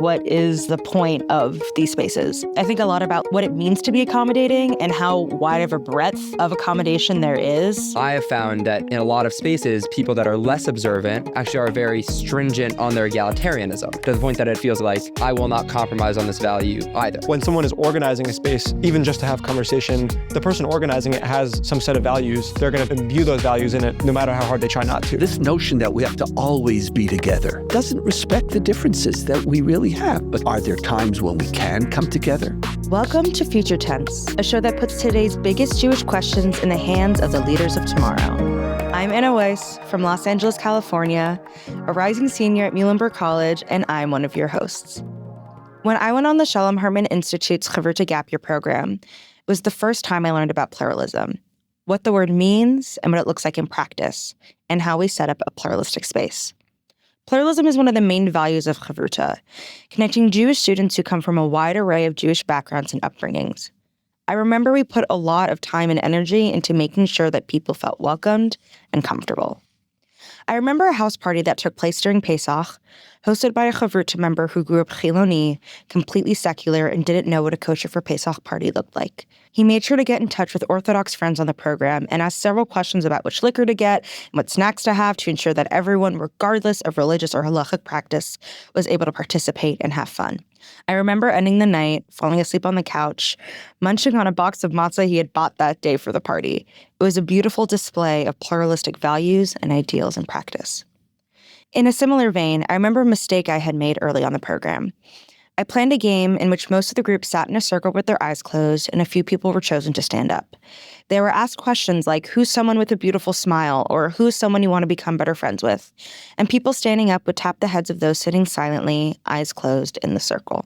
what is the point of these spaces. I think a lot about what it means to be accommodating and how wide of a breadth of accommodation there is. I have found that in a lot of spaces, people that are less observant actually are very stringent on their egalitarianism, to the point that it feels like I will not compromise on this value either. When someone is organizing a space, even just to have conversation, the person organizing it has some set of values. They're going to imbue those values in it no matter how hard they try not to. This notion that we have to always be together doesn't respect the differences that we really have. But are there times when we can come together? Welcome to Future Tense, a show that puts today's biggest Jewish questions in the hands of the leaders of tomorrow. I'm Anna Weiss from Los Angeles, California, a rising senior at Muhlenberg College, and I'm one of your hosts. When I went on the Shalom Hartman Institute's Chavruta Gap Year program, it was the first time I learned about pluralism, what the word means and what it looks like in practice, and how we set up a pluralistic space. Pluralism is one of the main values of Chavruta, connecting Jewish students who come from a wide array of Jewish backgrounds and upbringings. I remember we put a lot of time and energy into making sure that people felt welcomed and comfortable. I remember a house party that took place during Pesach, hosted by a Chavruta member who grew up Chiloni, completely secular, and didn't know what a kosher for Pesach party looked like. He made sure to get in touch with Orthodox friends on the program and asked several questions about which liquor to get and what snacks to have to ensure that everyone, regardless of religious or halachic practice, was able to participate and have fun. I remember ending the night, falling asleep on the couch, munching on a box of matzah he had bought that day for the party. It was a beautiful display of pluralistic values and ideals in practice. In a similar vein, I remember a mistake I had made early on the program. I planned a game in which most of the group sat in a circle with their eyes closed and a few people were chosen to stand up. They were asked questions like, who's someone with a beautiful smile, or who's someone you want to become better friends with? And people standing up would tap the heads of those sitting silently, eyes closed, in the circle.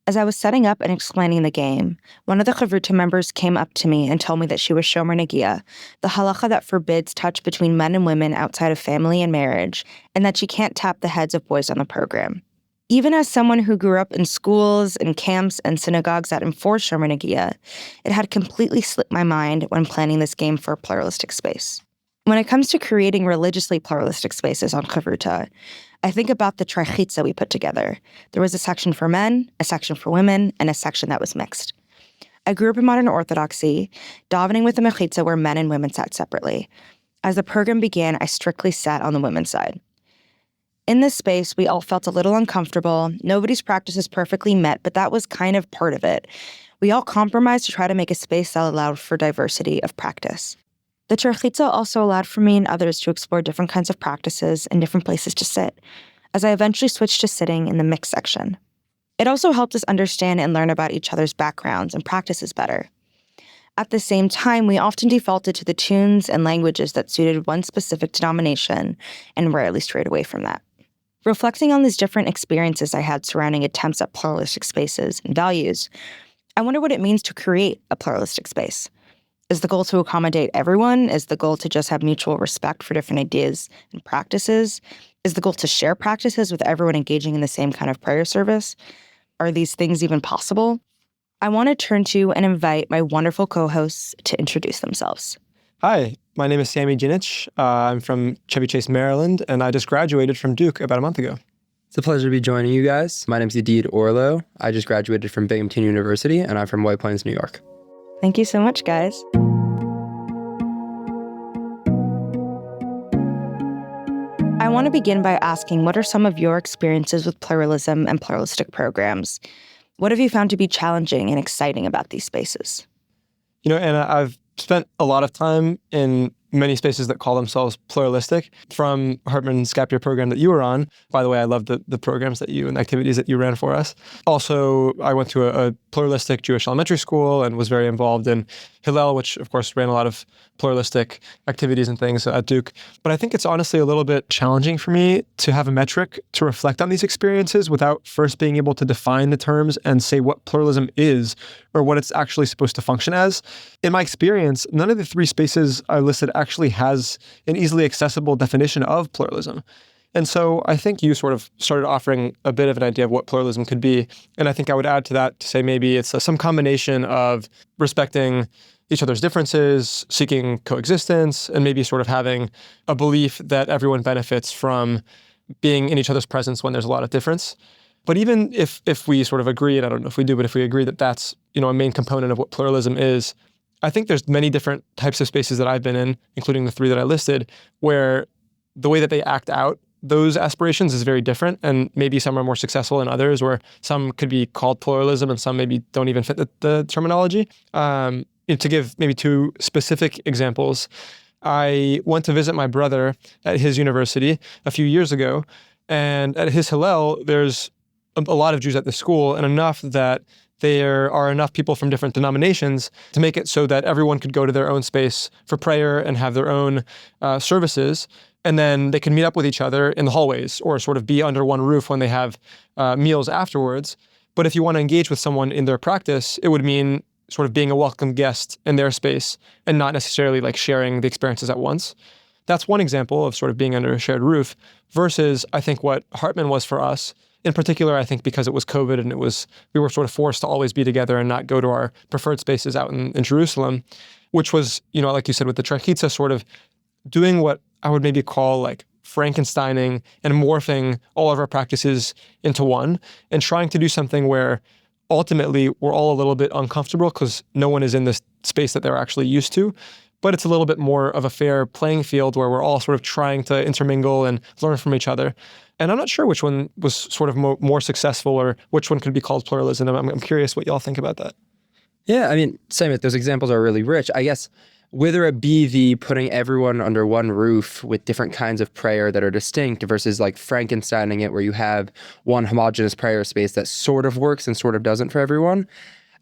As I was setting up and explaining the game, one of the Chavruta members came up to me and told me that she was Shomer Negia, the halacha that forbids touch between men and women outside of family and marriage, and that she can't tap the heads of boys on the program. Even as someone who grew up in schools and camps and synagogues that enforce Shomer Negia, it had completely slipped my mind when planning this game for a pluralistic space. When it comes to creating religiously pluralistic spaces on Chavruta, I think about the trechitza we put together. There was a section for men, a section for women, and a section that was mixed. I grew up in modern Orthodoxy, davening with a mechitza where men and women sat separately. As the program began, I strictly sat on the women's side. In this space, we all felt a little uncomfortable. Nobody's practices perfectly met, but that was kind of part of it. We all compromised to try to make a space that allowed for diversity of practice. The trechitza also allowed for me and others to explore different kinds of practices and different places to sit, as I eventually switched to sitting in the mixed section. It also helped us understand and learn about each other's backgrounds and practices better. At the same time, we often defaulted to the tunes and languages that suited one specific denomination and rarely strayed away from that. Reflecting on these different experiences I had surrounding attempts at pluralistic spaces and values, I wonder what it means to create a pluralistic space. Is the goal to accommodate everyone? Is the goal to just have mutual respect for different ideas and practices? Is the goal to share practices with everyone engaging in the same kind of prayer service? Are these things even possible? I want to turn to and invite my wonderful co-hosts to introduce themselves. Hi, my name is Sami Jinich. I'm from Chevy Chase, Maryland, and I just graduated from Duke about a month ago. It's a pleasure to be joining you guys. My name's Yadid Orlow. I just graduated from Binghamton University, and I'm from White Plains, New York. Thank you so much, guys. I want to begin by asking, what are some of your experiences with pluralism and pluralistic programs? What have you found to be challenging and exciting about these spaces? Anna, I've spent a lot of time in many spaces that call themselves pluralistic. From Hartman's Gap Year program that you were on. By the way, I love the programs that you and activities that you ran for us. Also, I went to a pluralistic Jewish elementary school and was very involved in Hillel, which of course ran a lot of pluralistic activities and things at Duke. But I think it's honestly a little bit challenging for me to have a metric to reflect on these experiences without first being able to define the terms and say what pluralism is or what it's actually supposed to function as. In my experience, none of the three spaces I listed actually has an easily accessible definition of pluralism. And so I think you sort of started offering a bit of an idea of what pluralism could be. And I think I would add to that to say maybe it's some combination of respecting each other's differences, seeking coexistence, and maybe sort of having a belief that everyone benefits from being in each other's presence when there's a lot of difference. But even if we sort of agree, and I don't know if we do, but if we agree that that's, a main component of what pluralism is, I think there's many different types of spaces that I've been in, including the 3 that I listed, where the way that they act out those aspirations is very different, and maybe some are more successful than others, where some could be called pluralism and some maybe don't even fit the terminology. To give maybe 2 specific examples, I went to visit my brother at his university a few years ago, and at his Hillel, there's a lot of Jews at the school, and enough that there are enough people from different denominations to make it so that everyone could go to their own space for prayer and have their own services. And then they can meet up with each other in the hallways or sort of be under one roof when they have meals afterwards. But if you want to engage with someone in their practice, it would mean sort of being a welcome guest in their space and not necessarily like sharing the experiences at once. That's one example of sort of being under a shared roof versus I think what Hartman was for us. In particular, I think because it was COVID and we were sort of forced to always be together and not go to our preferred spaces out in Jerusalem, which was, like you said, with the Trachitza, sort of doing what I would maybe call like Frankensteining and morphing all of our practices into one and trying to do something where ultimately we're all a little bit uncomfortable because no one is in this space that they're actually used to. But it's a little bit more of a fair playing field where we're all sort of trying to intermingle and learn from each other. And I'm not sure which one was sort of more successful or which one could be called pluralism. I'm curious what y'all think about that. Yeah, I mean, same. Those examples are really rich. I guess whether it be the putting everyone under one roof with different kinds of prayer that are distinct versus like Frankensteining it where you have one homogeneous prayer space that sort of works and sort of doesn't for everyone.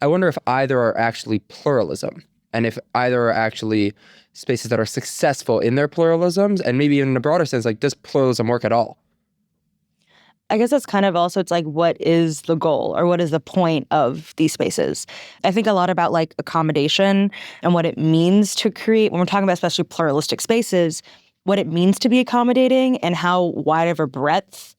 I wonder if either are actually pluralism and if either are actually spaces that are successful in their pluralisms and maybe in a broader sense, like does pluralism work at all? I guess that's kind of also, it's like, what is the goal or what is the point of these spaces? I think a lot about like accommodation and what it means to create, when we're talking about especially pluralistic spaces, what it means to be accommodating and how wide of a breadth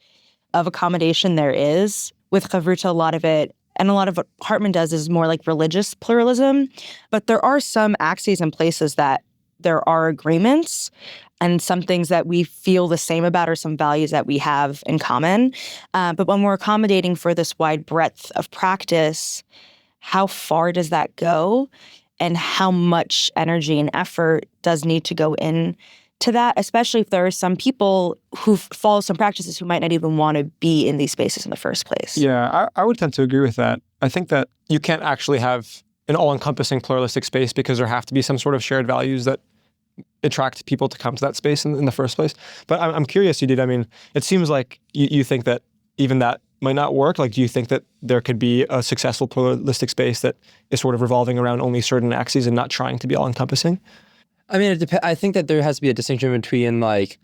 of accommodation there is. With Chavruta, a lot of it, and a lot of what Hartman does is more like religious pluralism, but there are some axes and places that there are agreements and some things that we feel the same about or some values that we have in common. But when we're accommodating for this wide breadth of practice, how far does that go? And how much energy and effort does need to go in to that, especially if there are some people who follow some practices who might not even want to be in these spaces in the first place. Yeah, I would tend to agree with that. I think that you can't actually have an all-encompassing pluralistic space because there have to be some sort of shared values that attract people to come to that space in the first place. But I'm curious, Yadid, I mean, it seems like you think that even that might not work. Like, do you think that there could be a successful pluralistic space that is sort of revolving around only certain axes and not trying to be all-encompassing? I mean, I think that there has to be a distinction between like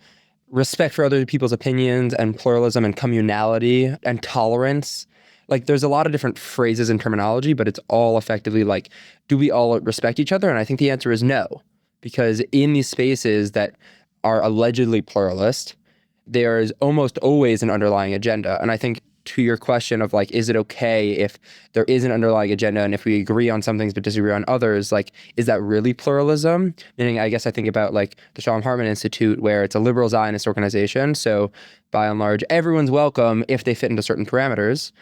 respect for other people's opinions and pluralism and communality and tolerance. Like there's a lot of different phrases and terminology, but it's all effectively like, do we all respect each other? And I think the answer is no, because in these spaces that are allegedly pluralist, there is almost always an underlying agenda. And I think to your question of like, is it okay if there is an underlying agenda and if we agree on some things but disagree on others, like, is that really pluralism? Meaning, I guess I think about like the Shalom Hartman Institute, where it's a liberal Zionist organization. So by and large, everyone's welcome if they fit into certain parameters.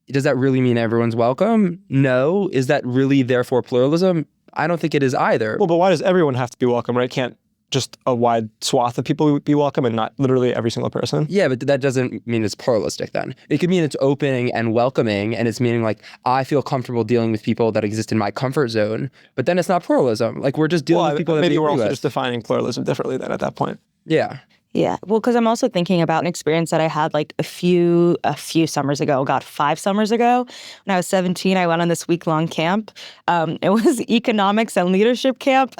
Does that really mean everyone's welcome? No. Is that really therefore pluralism? I don't think it is either. Well, but why does everyone have to be welcome, right? Can't just a wide swath of people be welcome and not literally every single person? Yeah, but that doesn't mean it's pluralistic then. It could mean it's opening and welcoming, and it's meaning like, I feel comfortable dealing with people that exist in my comfort zone, but then it's not pluralism. Like we're just dealing with people that maybe we're also with. just defining pluralism differently then at that point. Yeah. Yeah, well, because I'm also thinking about an experience that I had like a few summers ago, 5 summers ago. When I was 17, I went on this week-long camp. It was economics and leadership camp.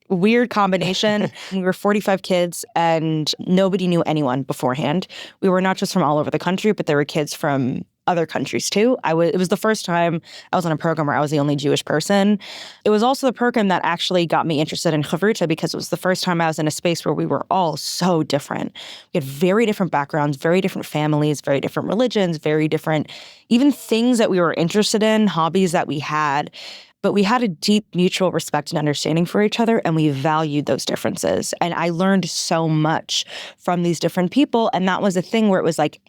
Weird combination. We were 45 kids and nobody knew anyone beforehand. We were not just from all over the country, but there were kids from other countries too. It was the first time I was on a program where I was the only Jewish person. It was also the program that actually got me interested in Chavruta because it was the first time I was in a space where we were all so different. We had very different backgrounds, very different families, very different religions, very different even things that we were interested in, hobbies that we had. But we had a deep mutual respect and understanding for each other, and we valued those differences. And I learned so much from these different people. And that was a thing where it was like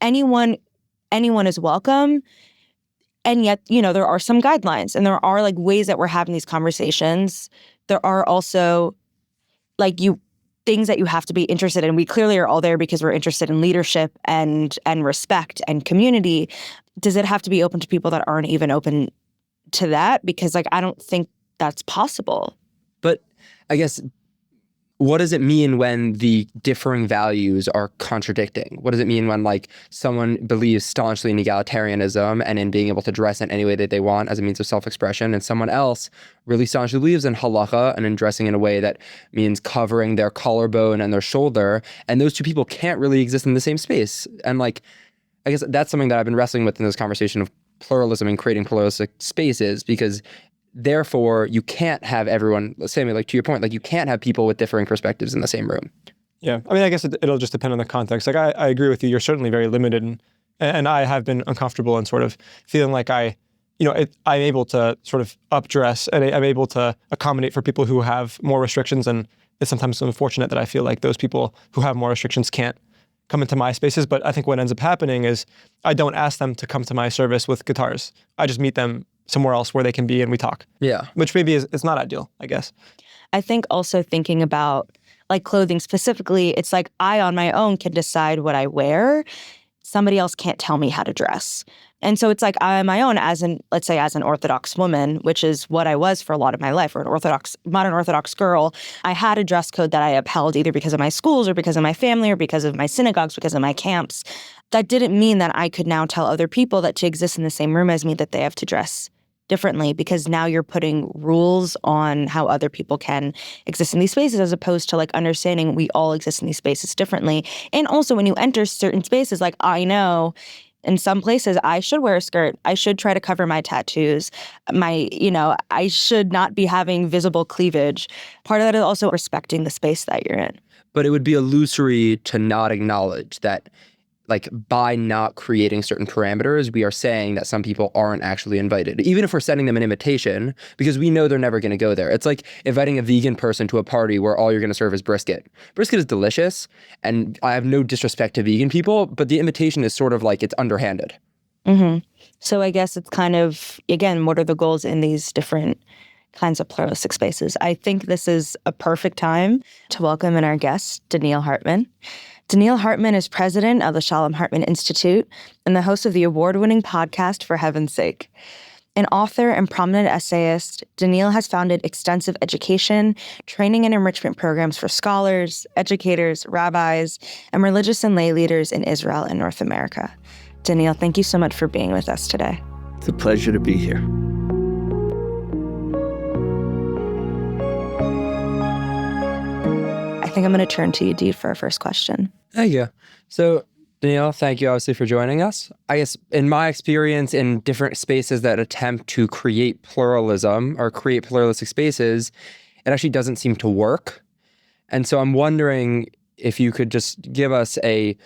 anyone anyone is welcome. And yet, you know, there are some guidelines and there are like ways that we're having these conversations. There are also like things that you have to be interested in. We clearly are all there because we're interested in leadership and respect and community. Does it have to be open to people that aren't even open to that? Because like, I don't think that's possible. But I guess, what does it mean when the differing values are contradicting? What does it mean when like someone believes staunchly in egalitarianism and in being able to dress in any way that they want as a means of self-expression, and someone else really staunchly believes in halakha and in dressing in a way that means covering their collarbone and their shoulder, and those two people can't really exist in the same space? And like, I guess that's something that I've been wrestling with in this conversation of pluralism and creating pluralistic spaces, because therefore, you can't have everyone, Sami, like to your point, like you can't have people with differing perspectives in the same room. Yeah. I mean, I guess it'll just depend on the context. Like, I agree with you. You're certainly very limited. And I have been uncomfortable and sort of feeling like I'm able to sort of updress and I'm able to accommodate for people who have more restrictions. And it's sometimes unfortunate that I feel like those people who have more restrictions can't come into my spaces. But I think what ends up happening is I don't ask them to come to my service with guitars. I just meet them somewhere else where they can be and we talk. Yeah. Which maybe it's not ideal, I guess. I think also thinking about like clothing specifically, it's like I on my own can decide what I wear. Somebody else can't tell me how to dress. And so it's like I on my own let's say as an Orthodox woman, which is what I was for a lot of my life, or an modern Orthodox girl, I had a dress code that I upheld either because of my schools or because of my family or because of my synagogues, because of my camps. That didn't mean that I could now tell other people that to exist in the same room as me that they have to dress differently, because now you're putting rules on how other people can exist in these spaces, as opposed to like understanding we all exist in these spaces differently. And also when you enter certain spaces, like I know in some places I should wear a skirt. I should try to cover my tattoos. I should not be having visible cleavage. Part of that is also respecting the space that you're in. But it would be illusory to not acknowledge that, like, by not creating certain parameters, we are saying that some people aren't actually invited, even if we're sending them an invitation, because we know they're never going to go there. It's like inviting a vegan person to a party where all you're going to serve is brisket. Brisket is delicious, and I have no disrespect to vegan people, but the invitation is sort of like it's underhanded. Mm-hmm. So I guess it's kind of, again, what are the goals in these different kinds of pluralistic spaces? I think this is a perfect time to welcome in our guest, Donniel Hartman. Donniel Hartman is president of the Shalom Hartman Institute and the host of the award-winning podcast For Heaven's Sake. An author and prominent essayist, Donniel has founded extensive education, training, and enrichment programs for scholars, educators, rabbis, and religious and lay leaders in Israel and North America. Donniel, thank you so much for being with us today. It's a pleasure to be here. I think I'm going to turn to Yadid for our first question. Thank you. So, Donniel, thank you obviously for joining us. I guess in my experience in different spaces that attempt to create pluralism or create pluralistic spaces, it actually doesn't seem to work. And so I'm wondering if you could just give us a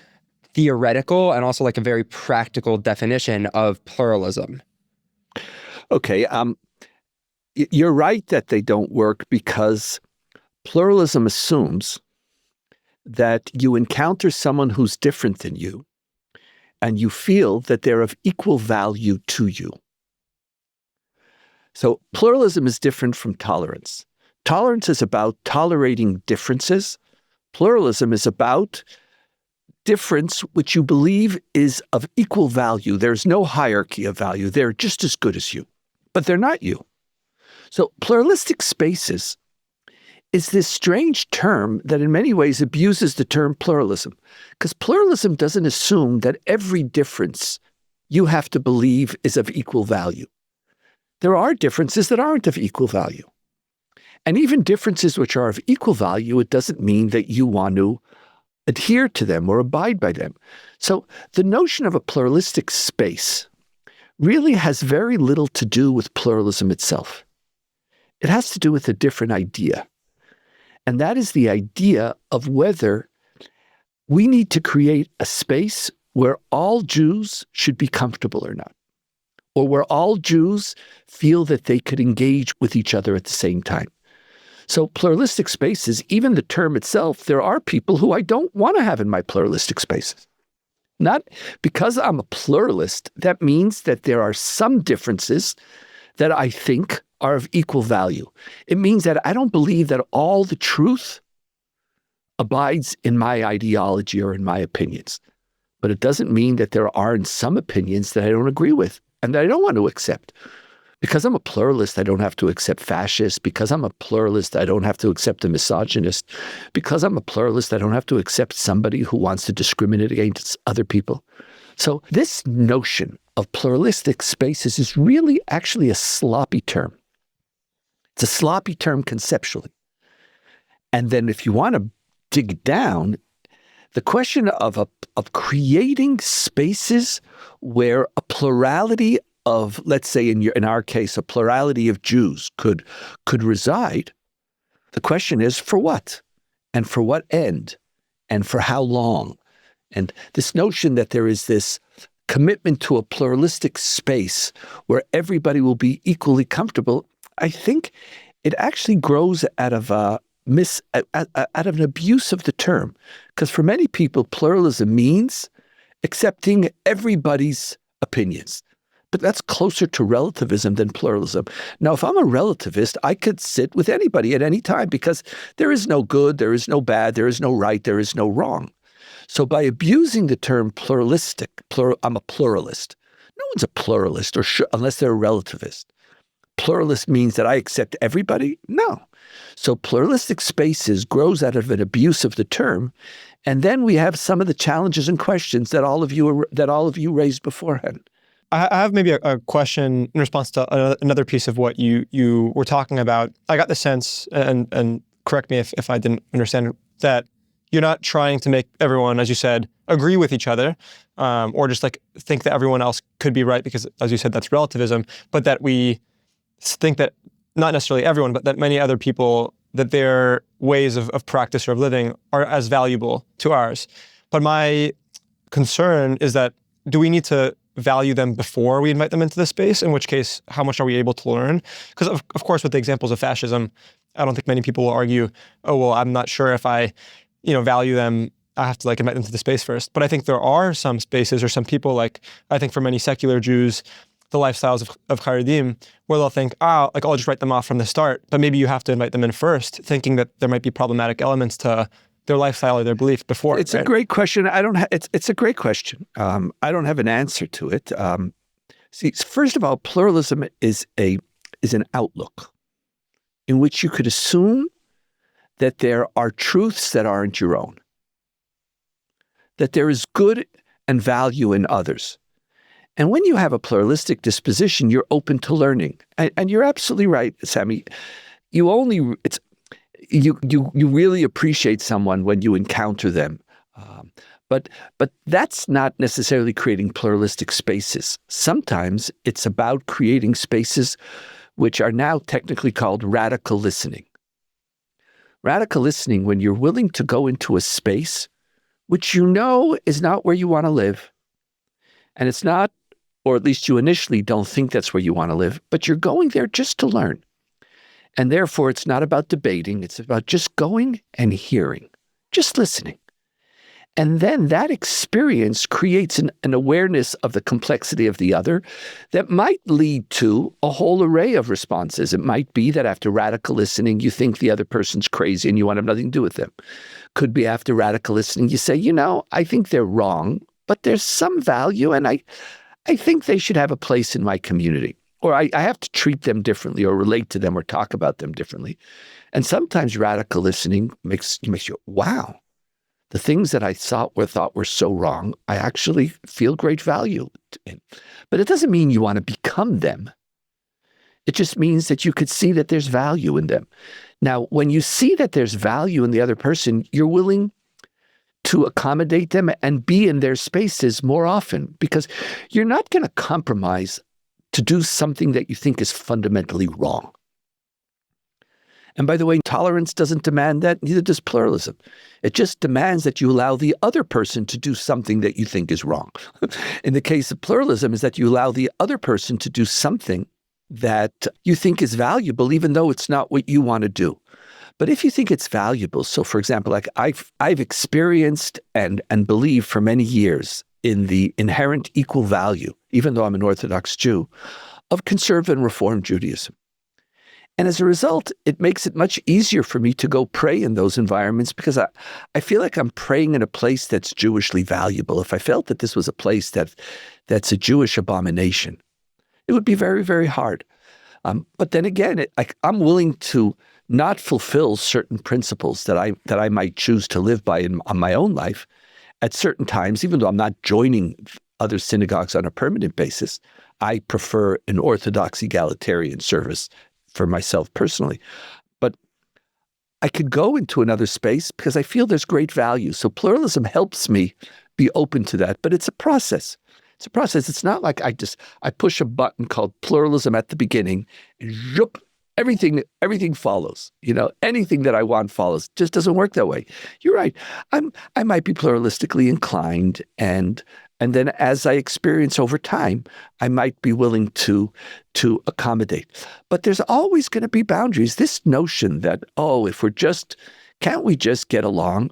theoretical and also like a very practical definition of pluralism. Okay. You're right that they don't work, because pluralism assumes that you encounter someone who's different than you, and you feel that they're of equal value to you. So pluralism is different from tolerance. Tolerance is about tolerating differences. Pluralism is about difference which you believe is of equal value. There's no hierarchy of value. They're just as good as you, but they're not you. So pluralistic spaces is this strange term that in many ways abuses the term pluralism, because pluralism doesn't assume that every difference you have to believe is of equal value. There are differences that aren't of equal value. And even differences which are of equal value, it doesn't mean that you want to adhere to them or abide by them. So the notion of a pluralistic space really has very little to do with pluralism itself. It has to do with a different idea. And that is the idea of whether we need to create a space where all Jews should be comfortable or not, or where all Jews feel that they could engage with each other at the same time. So pluralistic spaces, even the term itself, there are people who I don't want to have in my pluralistic spaces. Not because I'm a pluralist, that means that there are some differences that I think are of equal value. It means that I don't believe that all the truth abides in my ideology or in my opinions. But it doesn't mean that there aren't some opinions that I don't agree with and that I don't want to accept. Because I'm a pluralist, I don't have to accept fascists. Because I'm a pluralist, I don't have to accept a misogynist. Because I'm a pluralist, I don't have to accept somebody who wants to discriminate against other people. So this notion of pluralistic spaces is really actually a sloppy term. It's a sloppy term conceptually. And then if you want to dig down, the question of creating spaces where a plurality of, let's say in our case, a plurality of Jews could reside, the question is for what? And for what end? And for how long? And this notion that there is this commitment to a pluralistic space where everybody will be equally comfortable, I think it actually grows out of out of an abuse of the term. Because for many people, pluralism means accepting everybody's opinions. But that's closer to relativism than pluralism. Now, if I'm a relativist, I could sit with anybody at any time because there is no good, there is no bad, there is no right, there is no wrong. So by abusing the term pluralistic, I'm a pluralist. No one's a pluralist unless they're a relativist. Pluralist means that I accept everybody? No. So pluralistic spaces grows out of an abuse of the term, and then we have some of the challenges and questions that all of you raised beforehand. I have maybe a question in response to another piece of what you were talking about. I got the sense, and correct me if I didn't understand, that you're not trying to make everyone, as you said, agree with each other, or just like think that everyone else could be right because, as you said, that's relativism, but that we think that not necessarily everyone, but that many other people, that their ways of practice or of living are as valuable to ours. But my concern is that, do we need to value them before we invite them into the space? In which case, how much are we able to learn? Because of course, with the examples of fascism, I don't think many people will argue, oh, well, I'm not sure if I, value them, I have to invite them to the space first. But I think there are some spaces or some people, I think for many secular Jews, the lifestyles of Haredim, where they'll think, I'll just write them off from the start. But maybe you have to invite them in first, thinking that there might be problematic elements to their lifestyle or their belief before. It's a great question. It's a great question. I don't have an answer to it. See, first of all, pluralism is an outlook in which you could assume that there are truths that aren't your own, that there is good and value in others. And when you have a pluralistic disposition, you're open to learning. And you're absolutely right, Sami. You really appreciate someone when you encounter them. But that's not necessarily creating pluralistic spaces. Sometimes it's about creating spaces which are now technically called radical listening. Radical listening, when you're willing to go into a space which you know is not where you want to live, and it's not, or at least you initially don't think that's where you want to live, but you're going there just to learn. And therefore, it's not about debating. It's about just going and hearing, just listening. And then that experience creates an awareness of the complexity of the other that might lead to a whole array of responses. It might be that after radical listening, you think the other person's crazy and you want to have nothing to do with them. Could be after radical listening, you say, I think they're wrong, but there's some value and I think they should have a place in my community. Or I have to treat them differently or relate to them or talk about them differently. And sometimes radical listening makes you, wow, the things that I thought were so wrong, I actually feel great value in. But it doesn't mean you want to become them. It just means that you could see that there's value in them. Now, when you see that there's value in the other person, you're willing to accommodate them and be in their spaces more often because you're not going to compromise to do something that you think is fundamentally wrong. And by the way, tolerance doesn't demand that, neither does pluralism. It just demands that you allow the other person to do something that you think is wrong. In the case of pluralism, is that you allow the other person to do something that you think is valuable, even though it's not what you want to do. But if you think it's valuable, so for example, I've experienced and believe for many years in the inherent equal value, even though I'm an Orthodox Jew, of conservative and Reform Judaism. And as a result, it makes it much easier for me to go pray in those environments because I feel like I'm praying in a place that's Jewishly valuable. If I felt that this was a place that's a Jewish abomination, it would be very, very hard. But then again, I'm willing to not fulfill certain principles that I might choose to live by on my own life at certain times, even though I'm not joining other synagogues on a permanent basis. I prefer an Orthodox egalitarian service for myself personally. But I could go into another space because I feel there's great value. So pluralism helps me be open to that, but it's a process. It's a process. It's not like I push a button called pluralism at the beginning and zhoop, everything follows. Anything that I want follows. It just doesn't work that way. You're right. I might be pluralistically inclined, and then as I experience over time, I might be willing to accommodate. But there's always going to be boundaries. This notion that, can't we just get along?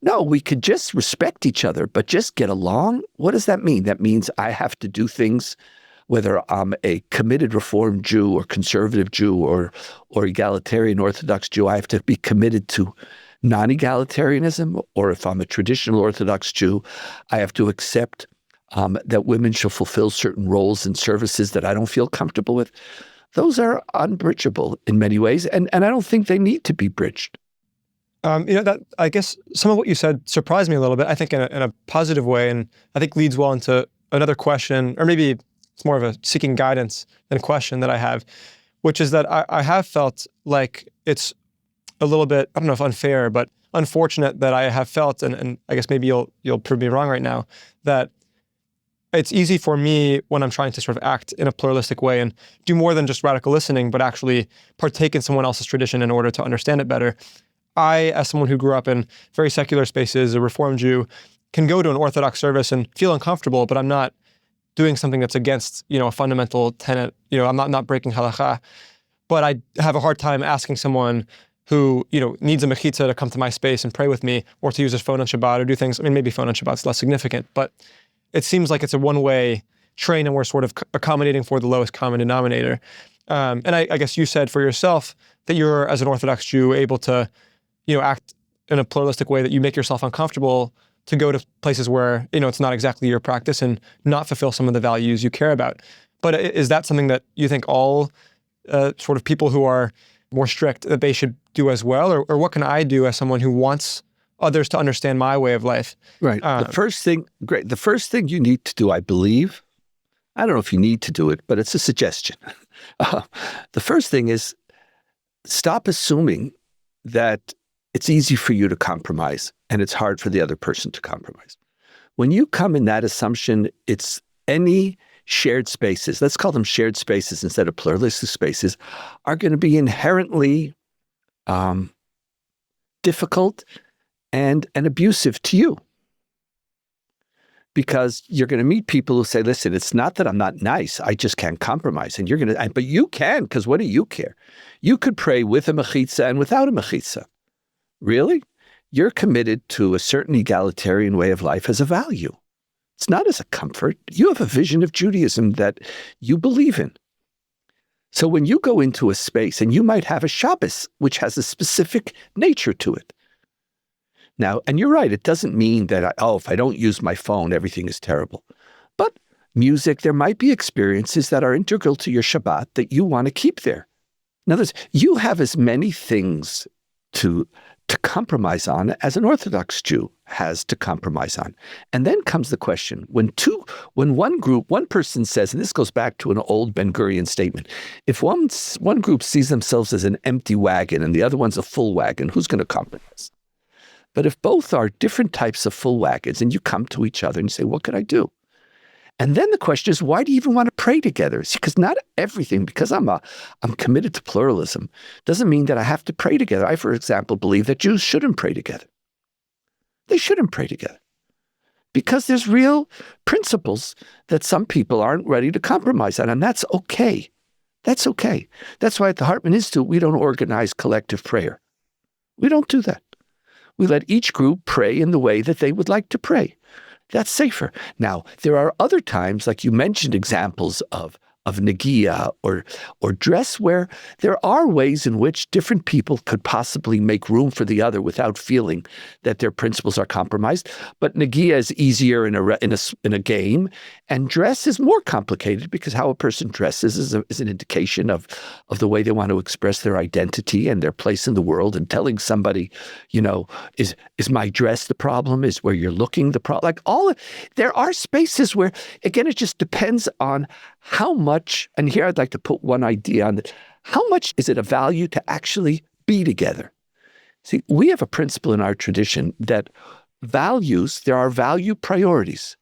No, we could just respect each other, but just get along? What does that mean? That means I have to do things, whether I'm a committed Reform Jew or conservative Jew or egalitarian Orthodox Jew, I have to be committed to non-egalitarianism, or if I'm a traditional Orthodox Jew, I have to accept that women shall fulfill certain roles and services that I don't feel comfortable with. Those are unbridgeable in many ways, and I don't think they need to be bridged. That I guess some of what you said surprised me a little bit, I think in a positive way, and I think leads well into another question, or maybe it's more of a seeking guidance than a question that I have, which is that I have felt like it's a little bit, I don't know if unfair, but unfortunate that I have felt, and I guess maybe you'll prove me wrong right now, that it's easy for me when I'm trying to sort of act in a pluralistic way and do more than just radical listening, but actually partake in someone else's tradition in order to understand it better. I, as someone who grew up in very secular spaces, a Reform Jew, can go to an Orthodox service and feel uncomfortable, but I'm not doing something that's against, a fundamental tenet. I'm not breaking halakha. But I have a hard time asking someone who, needs a mechitza to come to my space and pray with me, or to use his phone on Shabbat, or do things. I mean, maybe phone on Shabbat is less significant, but it seems like it's a one-way train, and we're sort of accommodating for the lowest common denominator. And I guess you said for yourself that you're, as an Orthodox Jew, able to act in a pluralistic way, that you make yourself uncomfortable to go to places where, it's not exactly your practice and not fulfill some of the values you care about. But is that something that you think all sort of people who are more strict, that they should do as well? Or what can I do as someone who wants others to understand my way of life? Right. The first thing you need to do, I believe, I don't know if you need to do it, but it's a suggestion. The first thing is stop assuming that it's easy for you to compromise and it's hard for the other person to compromise. When you come in that assumption, it's any shared spaces, let's call them shared spaces instead of pluralistic spaces, are going to be inherently difficult and abusive to you. Because you're going to meet people who say, listen, it's not that I'm not nice, I just can't compromise. And you're going to, but you can, because what do you care? You could pray with a mechitza and without a mechitza. Really? You're committed to a certain egalitarian way of life as a value. It's not as a comfort. You have a vision of Judaism that you believe in. So when you go into a space, and you might have a Shabbos, which has a specific nature to it. Now, and you're right, it doesn't mean that, if I don't use my phone, everything is terrible. But music, there might be experiences that are integral to your Shabbat that you want to keep there. In other words, you have as many things to compromise on as an Orthodox Jew has to compromise on. And then comes the question, when one person says, and this goes back to an old Ben-Gurion statement, if one group sees themselves as an empty wagon and the other one's a full wagon, who's going to compromise? But if both are different types of full wagons and you come to each other and you say, what could I do? And then the question is, why do you even want to pray together? See, because not everything, because I'm committed to pluralism, doesn't mean that I have to pray together. I, for example, believe that Jews shouldn't pray together. They shouldn't pray together. Because there's real principles that some people aren't ready to compromise on, and that's okay. That's okay. That's why at the Hartman Institute, we don't organize collective prayer. We don't do that. We let each group pray in the way that they would like to pray. that's safer. Now, there are other times, like you mentioned examples of negia or dress, where there are ways in which different people could possibly make room for the other without feeling that their principles are compromised. But negia is easier in a game, and dress is more complicated because how a person dresses is an indication of the way they want to express their identity and their place in the world. And telling somebody, is my dress the problem? Is where you're looking the problem? There are spaces where, again, it just depends on how much, and here I'd like to put one idea on it, how much is it a value to actually be together? See, we have a principle in our tradition that there are value priorities.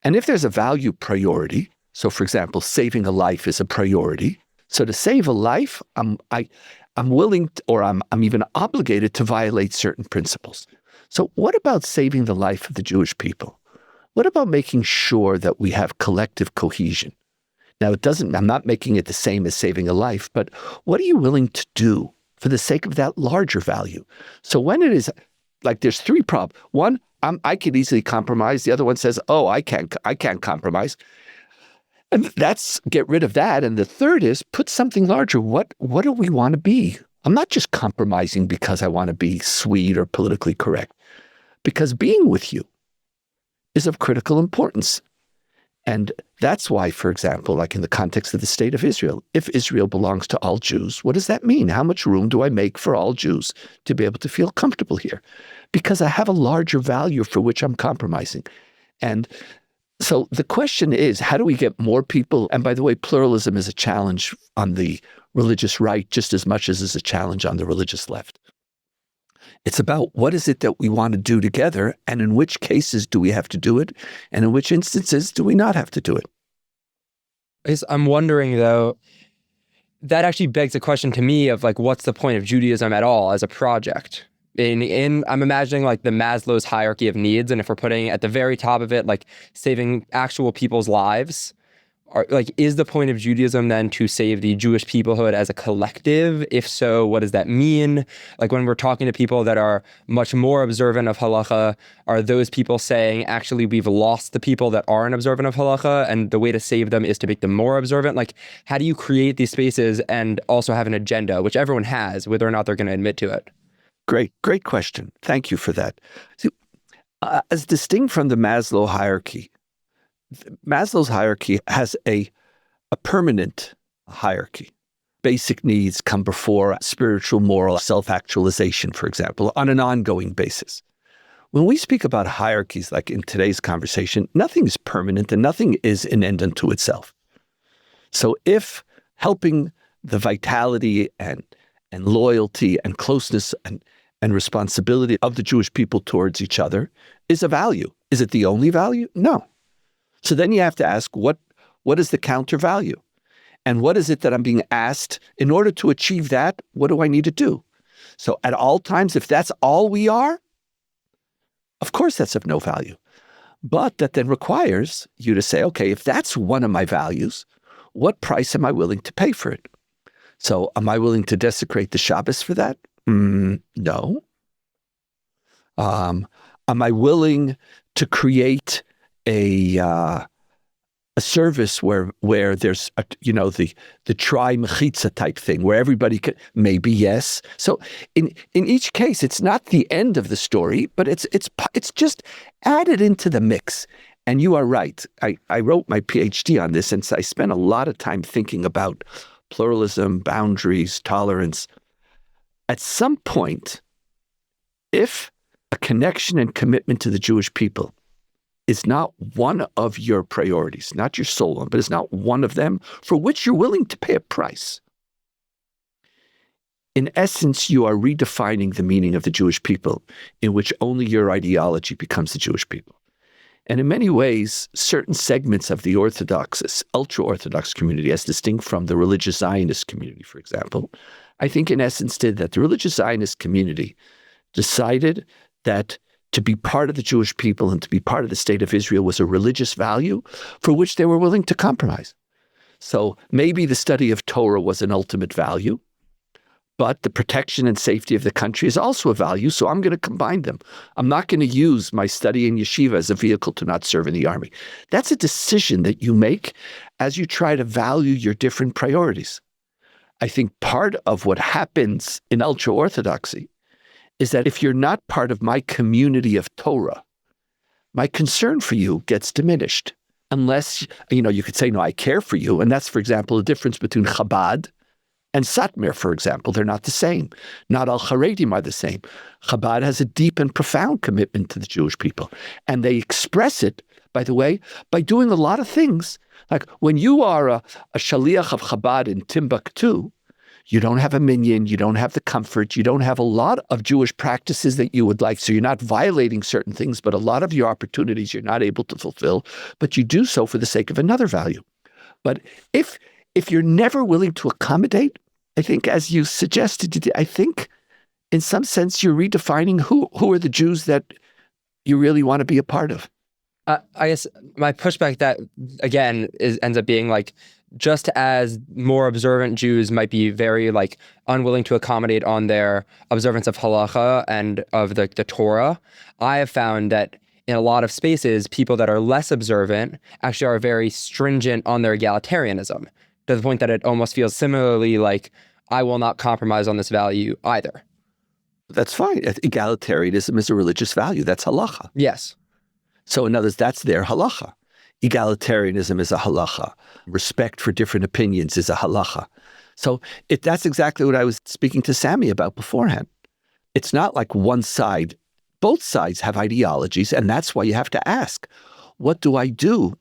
And if there's a value priority, so for example, saving a life is a priority. So to save a life, I'm willing to, or I'm even obligated to violate certain principles. So what about saving the life of the Jewish people? What about making sure that we have collective cohesion? Now, I'm not making it the same as saving a life, but what are you willing to do for the sake of that larger value? So when it is like there's three problems. One, I could easily compromise. The other one says, oh, I can't compromise. And that's get rid of that. And the third is put something larger. What do we want to be? I'm not just compromising because I want to be sweet or politically correct, because being with you is of critical importance. And that's why, for example, like in the context of the state of Israel, if Israel belongs to all Jews, what does that mean? How much room do I make for all Jews to be able to feel comfortable here? Because I have a larger value for which I'm compromising. And so the question is, how do we get more people? And by the way, pluralism is a challenge on the religious right just as much as it's a challenge on the religious left. It's about what is it that we want to do together, and in which cases do we have to do it, and in which instances do we not have to do it? I'm wondering, though, that actually begs a question to me of like, what's the point of Judaism at all as a project? I'm imagining like the Maslow's hierarchy of needs, and if we're putting at the very top of it, like saving actual people's lives, is the point of Judaism then to save the Jewish peoplehood as a collective? If so, what does that mean? Like when we're talking to people that are much more observant of halacha, are those people saying, actually, we've lost the people that aren't observant of halacha, and the way to save them is to make them more observant? Like, how do you create these spaces and also have an agenda, which everyone has, whether or not they're going to admit to it? Great question. Thank you for that. See, as distinct from the Maslow hierarchy, Maslow's hierarchy has a permanent hierarchy. Basic needs come before spiritual, moral self-actualization, for example, on an ongoing basis. When we speak about hierarchies, like in today's conversation, nothing is permanent and nothing is an end unto itself. So if helping the vitality and loyalty and closeness and responsibility of the Jewish people towards each other is a value, is it the only value? No. So then you have to ask, what is the counter value? And what is it that I'm being asked in order to achieve that? What do I need to do? So at all times, if that's all we are, of course that's of no value. But that then requires you to say, okay, if that's one of my values, what price am I willing to pay for it? So am I willing to desecrate the Shabbos for that? No. Am I willing to create a service where there's the tri mechitza type thing where everybody can, maybe yes. So in each case, it's not the end of the story, but it's just added into the mix. And you are right. I wrote my PhD on this, and so I spent a lot of time thinking about pluralism, boundaries, tolerance. At some point, if a connection and commitment to the Jewish people is not one of your priorities, not your sole one, but is not one of them for which you're willing to pay a price, in essence, you are redefining the meaning of the Jewish people, in which only your ideology becomes the Jewish people. And in many ways, certain segments of the Orthodox, ultra-Orthodox community, as distinct from the religious Zionist community, for example, I think in essence did that. The religious Zionist community decided that to be part of the Jewish people and to be part of the state of Israel was a religious value for which they were willing to compromise. So maybe the study of Torah was an ultimate value, But the protection and safety of the country is also a value, so I'm going to combine them. I'm not going to use my study in yeshiva as a vehicle to not serve in the army. That's a decision that you make as you try to value your different priorities. I think part of what happens in ultra-Orthodoxy is that if you're not part of my community of Torah, my concern for you gets diminished. Unless, you could say, no, I care for you. And that's, for example, the difference between Chabad and Satmar, for example. They're not the same. Not all Haredim are the same. Chabad has a deep and profound commitment to the Jewish people. And they express it, by the way, by doing a lot of things. Like when you are a shaliach of Chabad in Timbuktu, you don't have a minyan, you don't have the comfort, you don't have a lot of Jewish practices that you would like. So you're not violating certain things, but a lot of your opportunities you're not able to fulfill, but you do so for the sake of another value. But if you're never willing to accommodate, I think, as you suggested, I think in some sense you're redefining who are the Jews that you really want to be a part of. I guess my pushback that, again, ends up being like, just as more observant Jews might be very unwilling to accommodate on their observance of halacha and of the Torah, I have found that in a lot of spaces, people that are less observant actually are very stringent on their egalitarianism, to the point that it almost feels similarly like, I will not compromise on this value either. That's fine. Egalitarianism is a religious value. That's halacha. Yes. So in other words, that's their halacha. Egalitarianism is a halacha. Respect for different opinions is a halacha. So that's exactly what I was speaking to Sami about beforehand. It's not like one side. Both sides have ideologies, and that's why you have to ask, what do I do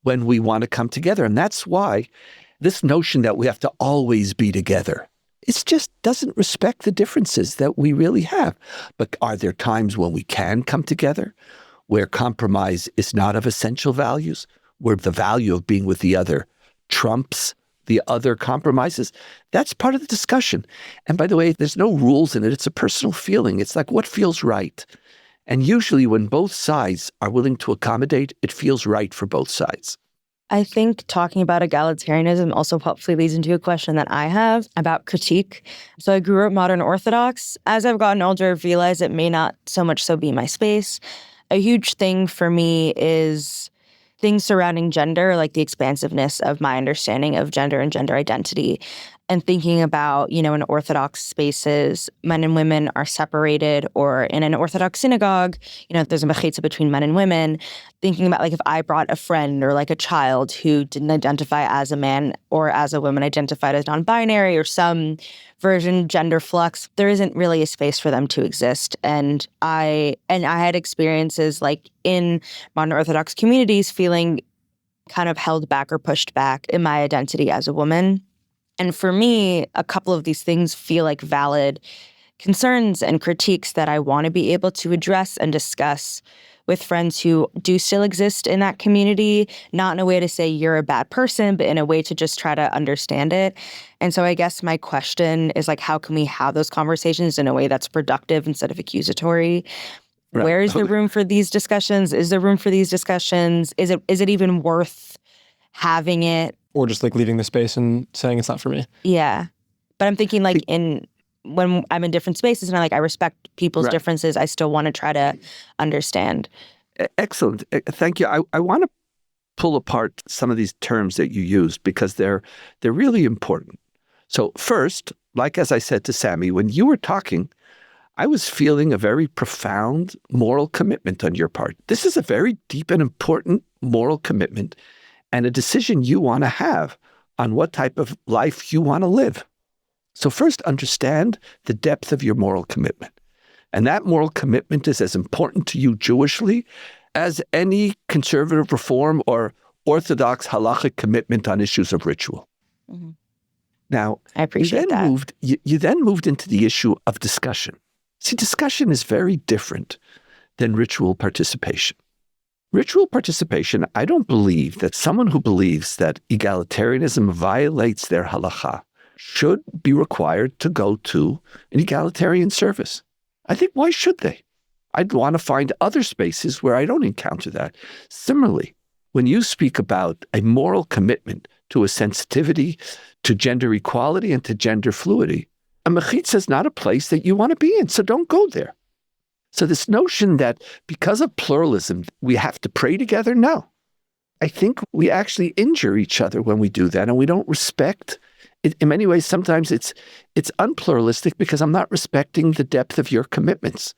when we want to come together? And that's why this notion that we have to always be together, it just doesn't respect the differences that we really have. But are there times when we can come together, where compromise is not of essential values, where the value of being with the other trumps the other compromises? That's part of the discussion. And by the way, there's no rules in it. It's a personal feeling. It's like what feels right. And usually when both sides are willing to accommodate, it feels right for both sides. I think talking about egalitarianism also hopefully leads into a question that I have about critique. So I grew up modern Orthodox. As I've gotten older, I've realized it may not so much so be my space. A huge thing for me is things surrounding gender, like the expansiveness of my understanding of gender and gender identity, and thinking about, in Orthodox spaces, men and women are separated, or in an Orthodox synagogue, there's a mechitza between men and women. Thinking about if I brought a friend or a child who didn't identify as a man or as a woman, identified as non-binary or some version gender flux, there isn't really a space for them to exist. And I had experiences in modern Orthodox communities feeling kind of held back or pushed back in my identity as a woman. And for me, a couple of these things feel like valid concerns and critiques that I want to be able to address and discuss with friends who do still exist in that community, not in a way to say you're a bad person, but in a way to just try to understand it. And so I guess my question is how can we have those conversations in a way that's productive instead of accusatory? Right. Where is the room for these discussions? Is there room for these discussions? Is it even worth having it? Or just leaving the space and saying it's not for me. Yeah. But I'm thinking when I'm in different spaces and I respect people's differences, I still want to try to understand. Excellent. Thank you. I want to pull apart some of these terms that you used because they're really important. So first, as I said to Sami, when you were talking, I was feeling a very profound moral commitment on your part. This is a very deep and important moral commitment and a decision you want to have on what type of life you want to live. So first, understand the depth of your moral commitment. And that moral commitment is as important to you Jewishly as any conservative reform or Orthodox halachic commitment on issues of ritual. Mm-hmm. Now, I appreciate that. You then moved into the issue of discussion. See, discussion is very different than ritual participation. Ritual participation, I don't believe that someone who believes that egalitarianism violates their halacha should be required to go to an egalitarian service. I think, why should they? I'd want to find other spaces where I don't encounter that. Similarly, when you speak about a moral commitment to a sensitivity to gender equality and to gender fluidity, a mechitza is not a place that you want to be in, so don't go there. So this notion that because of pluralism, we have to pray together, no. I think we actually injure each other when we do that, and we don't respect it. In many ways, sometimes it's unpluralistic because I'm not respecting the depth of your commitments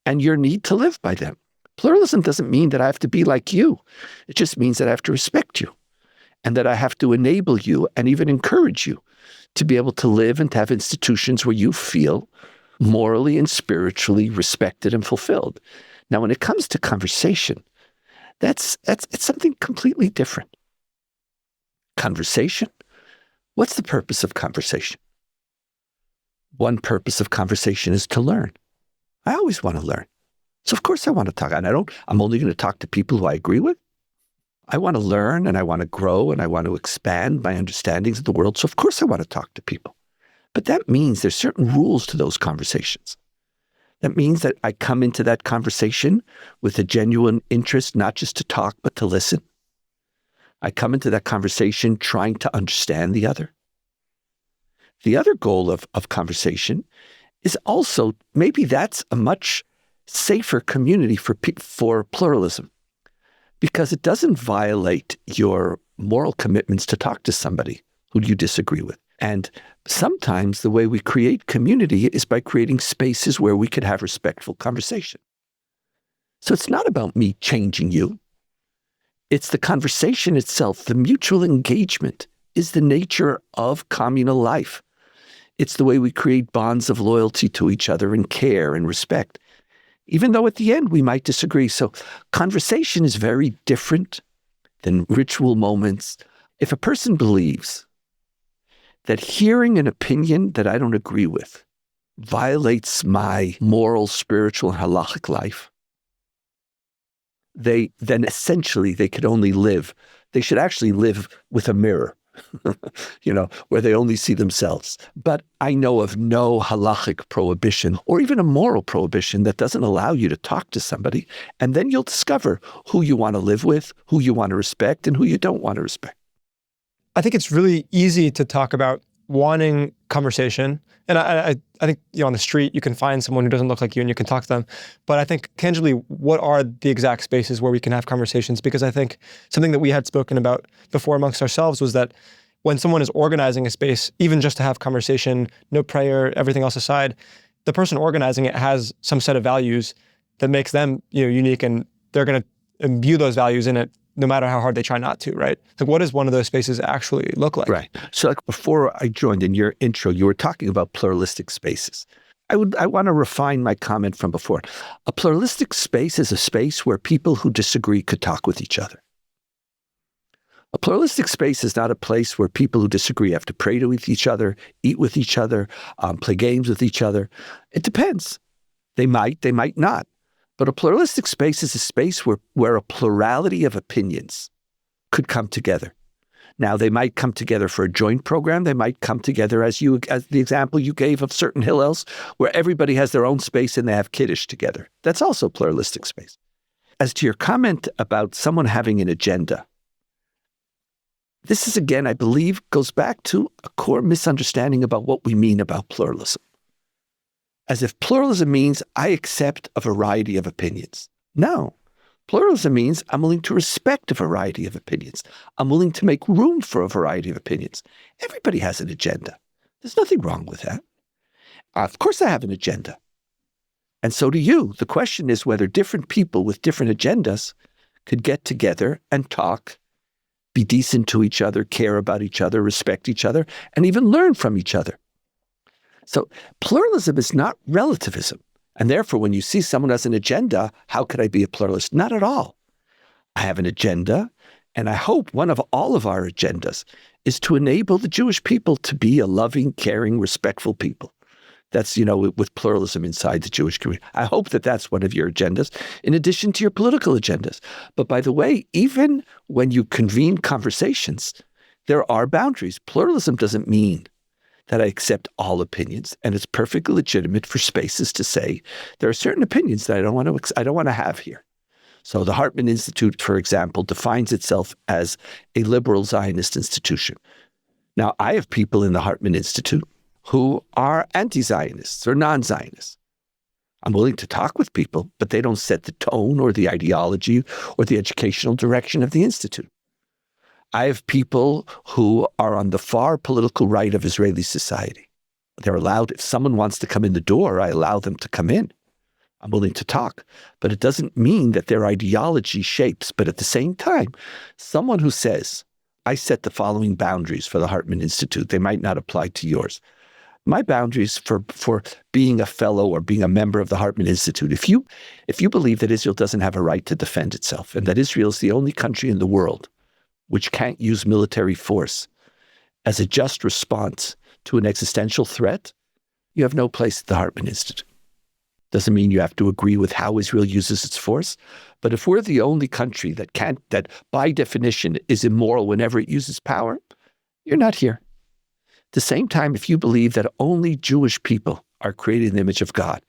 and your need to live by them. Pluralism doesn't mean that I have to be like you. It just means that I have to respect you and that I have to enable you and even encourage you to be able to live and to have institutions where you feel morally and spiritually respected and fulfilled. Now, when it comes to conversation, it's something completely different. Conversation? What's the purpose of conversation? One purpose of conversation is to learn. I always want to learn. So of course I want to talk. And I'm only going to talk to people who I agree with. I want to learn and I want to grow and I want to expand my understandings of the world. So of course I want to talk to people. But that means there's certain rules to those conversations. That means that I come into that conversation with a genuine interest, not just to talk, but to listen. I come into that conversation trying to understand the other. The other goal of conversation is also, maybe that's a much safer community for pluralism, because it doesn't violate your moral commitments to talk to somebody who you disagree with. And sometimes the way we create community is by creating spaces where we could have respectful conversation. So it's not about me changing you. It's the conversation itself. The mutual engagement is the nature of communal life. It's the way we create bonds of loyalty to each other and care and respect, even though at the end we might disagree. So conversation is very different than ritual moments. If a person believes that hearing an opinion that I don't agree with violates my moral, spiritual, and halachic life, then essentially they could only live. They should actually live with a mirror, where they only see themselves. But I know of no halachic prohibition or even a moral prohibition that doesn't allow you to talk to somebody, and then you'll discover who you want to live with, who you want to respect, and who you don't want to respect. I think it's really easy to talk about wanting conversation. And I think on the street, you can find someone who doesn't look like you and you can talk to them. But I think tangibly, what are the exact spaces where we can have conversations? Because I think something that we had spoken about before amongst ourselves was that when someone is organizing a space, even just to have conversation, no prayer, everything else aside, the person organizing it has some set of values that makes them unique, and they're going to imbue those values in it no matter how hard they try not to, right? Like, what does one of those spaces actually look like? Right. So before I joined in your intro, you were talking about pluralistic spaces. I want to refine my comment from before. A pluralistic space is a space where people who disagree could talk with each other. A pluralistic space is not a place where people who disagree have to pray with each other, eat with each other, play games with each other. It depends. They might not. But a pluralistic space is a space where a plurality of opinions could come together. Now, they might come together for a joint program. They might come together as the example you gave of certain Hillels, where everybody has their own space and they have Kiddush together. That's also pluralistic space. As to your comment about someone having an agenda, this is, again, I believe, goes back to a core misunderstanding about what we mean about pluralism. As if pluralism means I accept a variety of opinions. No. Pluralism means I'm willing to respect a variety of opinions. I'm willing to make room for a variety of opinions. Everybody has an agenda. There's nothing wrong with that. Of course I have an agenda. And so do you. The question is whether different people with different agendas could get together and talk, be decent to each other, care about each other, respect each other, and even learn from each other. So pluralism is not relativism. And therefore, when you see someone has an agenda, how could I be a pluralist? Not at all. I have an agenda, and I hope one of all of our agendas is to enable the Jewish people to be a loving, caring, respectful people. That's, with pluralism inside the Jewish community. I hope that that's one of your agendas, in addition to your political agendas. But by the way, even when you convene conversations, there are boundaries. Pluralism doesn't mean that I accept all opinions, and it's perfectly legitimate for spaces to say there are certain opinions that I don't want to have here. So the Hartman Institute, for example, defines itself as a liberal Zionist institution. Now, I have people in the Hartman Institute who are anti-Zionists or non-Zionists. I'm willing to talk with people, but they don't set the tone or the ideology or the educational direction of the Institute. I have people who are on the far political right of Israeli society. They're allowed, if someone wants to come in the door, I allow them to come in. I'm willing to talk, but it doesn't mean that their ideology shapes. But at the same time, someone who says, I set the following boundaries for the Hartman Institute, they might not apply to yours. My boundaries for being a fellow or being a member of the Hartman Institute, if you believe that Israel doesn't have a right to defend itself and that Israel is the only country in the world which can't use military force as a just response to an existential threat, you have no place at the Hartman Institute. Doesn't mean you have to agree with how Israel uses its force, but if we're the only country that by definition is immoral whenever it uses power, you're not here. At the same time, if you believe that only Jewish people are created in the image of God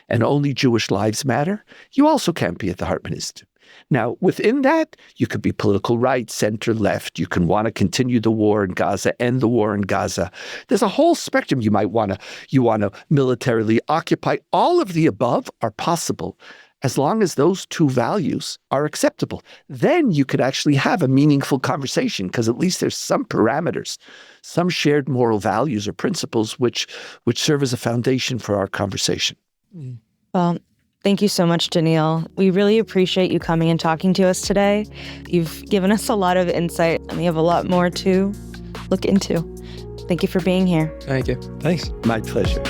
and only Jewish lives matter, you also can't be at the Hartman Institute. Now, within that, you could be political right, center, left. You can want to continue the war in Gaza, end the war in Gaza. There's a whole spectrum you want to militarily occupy. All of the above are possible as long as those two values are acceptable. Then you could actually have a meaningful conversation because at least there's some parameters, some shared moral values or principles which serve as a foundation for our conversation. Well, thank you so much, Donniel. We really appreciate you coming and talking to us today. You've given us a lot of insight, and we have a lot more to look into. Thank you for being here. Thank you. Thanks. My pleasure.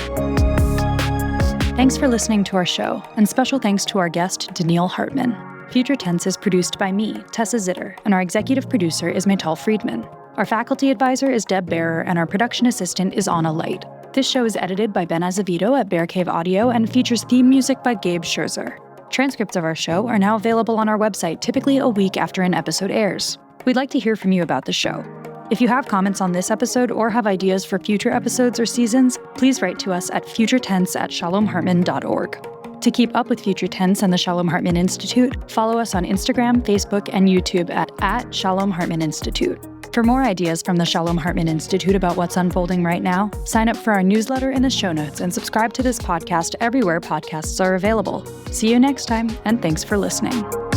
Thanks for listening to our show, and special thanks to our guest, Donniel Hartman. Future Tense is produced by me, Tessa Zitter, and our executive producer is Maytal Friedman. Our faculty advisor is Deb Bearer, and our production assistant is Anna Light. This show is edited by Ben Azevedo at Bear Cave Audio and features theme music by Gabe Scherzer. Transcripts of our show are now available on our website, typically a week after an episode airs. We'd like to hear from you about the show. If you have comments on this episode or have ideas for future episodes or seasons, please write to us at futuretense@shalomhartman.org. To keep up with Future Tense and the Shalom Hartman Institute, follow us on Instagram, Facebook, and YouTube at Shalom Hartman Institute. For more ideas from the Shalom Hartman Institute about what's unfolding right now, sign up for our newsletter in the show notes and subscribe to this podcast everywhere podcasts are available. See you next time, and thanks for listening.